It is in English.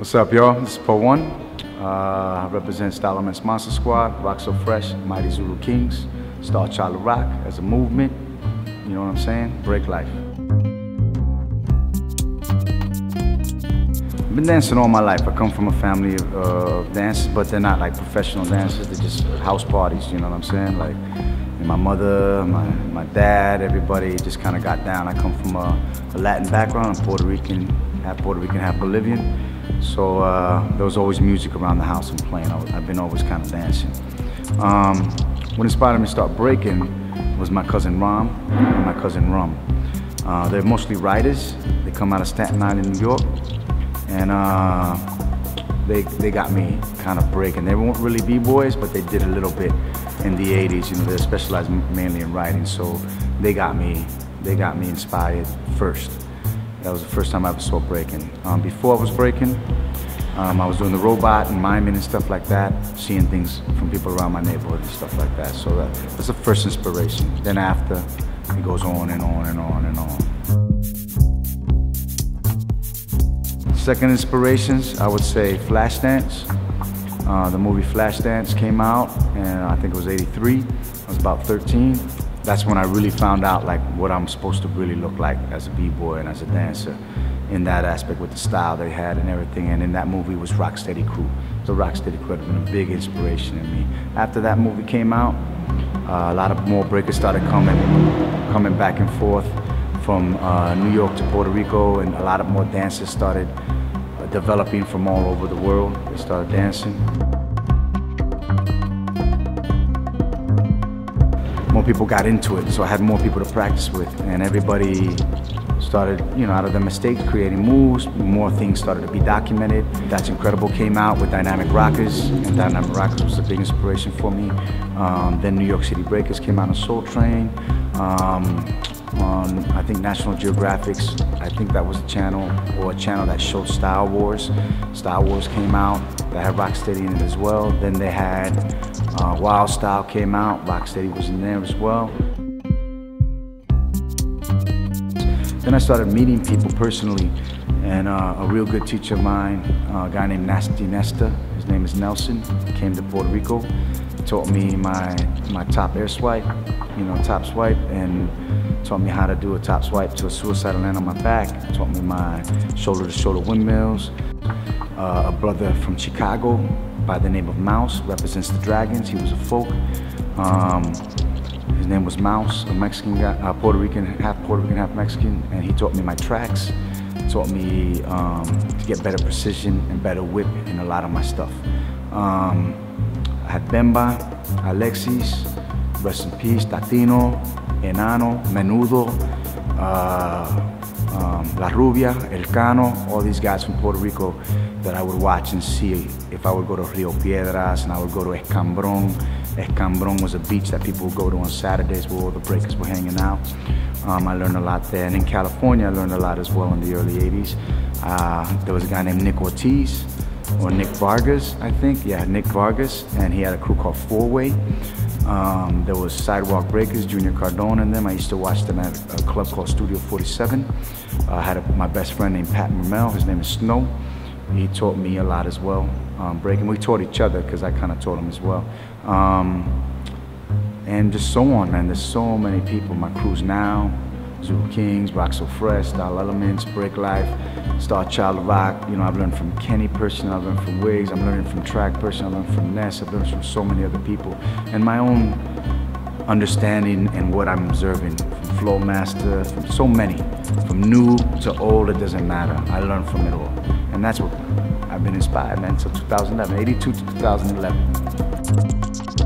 What's up, y'all? This is Poe One. I represent Style Elements Monster Squad, Rock So Fresh, Mighty Zulu Kings, Star Child of Rock as a movement. You know what I'm saying? Break life. I've been dancing all my life. I come from a family of dancers, but they're not like professional dancers. They're just house parties. You know what I'm saying? Like my mother, my dad, everybody just kind of got down. I come from a Latin background. I'm Puerto Rican, half Bolivian. So there was always music around the house and playing. I've been always kind of dancing. What inspired me to start breaking was my cousin Rom and my cousin Rum. They're mostly writers. They come out of Staten Island, New York, and they got me kind of breaking. They weren't really b-boys, but they did a little bit in the 80s. You know, they specialized mainly in writing, so they got me inspired first. That was the first time I ever saw breaking. Before I was breaking, I was doing the robot and miming and stuff like that, seeing things from people around my neighborhood and stuff like that. So that's the first inspiration. Then after, it goes on and on and on and on. Second inspirations, I would say Flashdance. The movie Flashdance came out, and I think it was '83. I was about 13. That's when I really found out like what I'm supposed to really look like as a b-boy and as a dancer in that aspect with the style they had and everything. And in that movie was Rocksteady Crew. The Rocksteady Crew had been a big inspiration in me. After that movie came out, a lot of more breakers started coming back and forth from New York to Puerto Rico, and a lot of more dancers started developing from all over the world. They started dancing. More people got into it, so I had more people to practice with, and everybody started, you know, out of the mistakes, creating moves. More things started to be documented. That's Incredible came out with Dynamic Rockers, and Dynamic Rockers was a big inspiration for me. Then New York City Breakers came out on Soul Train. On, I think, National Geographic's, I think that was a channel that showed Star Wars. Star Wars came out, that had Rocksteady in it as well. Then they had Wild Style came out, Rocksteady was in there as well. Then I started meeting people personally, and a real good teacher of mine, a guy named Nasty Nesta, his name is Nelson, came to Puerto Rico. He taught me my top air swipe, you know, top swipe, and taught me how to do a top swipe to a suicide land on my back. Taught me my shoulder-to-shoulder windmills. A brother from Chicago by the name of Mouse, represents the Dragons. He was a folk. His name was Mouse, a Mexican guy, Puerto Rican, half Mexican, and he taught me my tracks. Taught me to get better precision and better whip in a lot of my stuff. I had Bemba, Alexis, rest in peace, Tatino, Enano, Menudo, La Rubia, El Cano, all these guys from Puerto Rico that I would watch and see if I would go to Rio Piedras, and I would go to Escambron. Escambron was a beach that people would go to on Saturdays where all the breakers were hanging out. I learned a lot there. And in California, I learned a lot as well in the early 80s. There was a guy named Nick Ortiz, or Nick Vargas, I think. Yeah, Nick Vargas, and he had a crew called Four Way. There was Sidewalk Breakers, Junior Cardone and them. I used to watch them at a club called Studio 47. I had my best friend named Pat Mermel, his name is Snow. He taught me a lot as well, breaking. We taught each other because I kind of taught him as well. And just so on, man. There's so many people. My crews now, Zulu Kings, Rock So Fresh, Style Elements, Break Life, Star Child of Rock. You know, I've learned from Kenny personally, I've learned from Wiggs, I'm learning from Track personally, I've learned from Ness, I've learned from so many other people. And my own understanding and what I'm observing from Flow Master, from so many, from new to old, it doesn't matter. I learned from it all. And that's what I've been inspired, man, until 2011, 82 to 2011.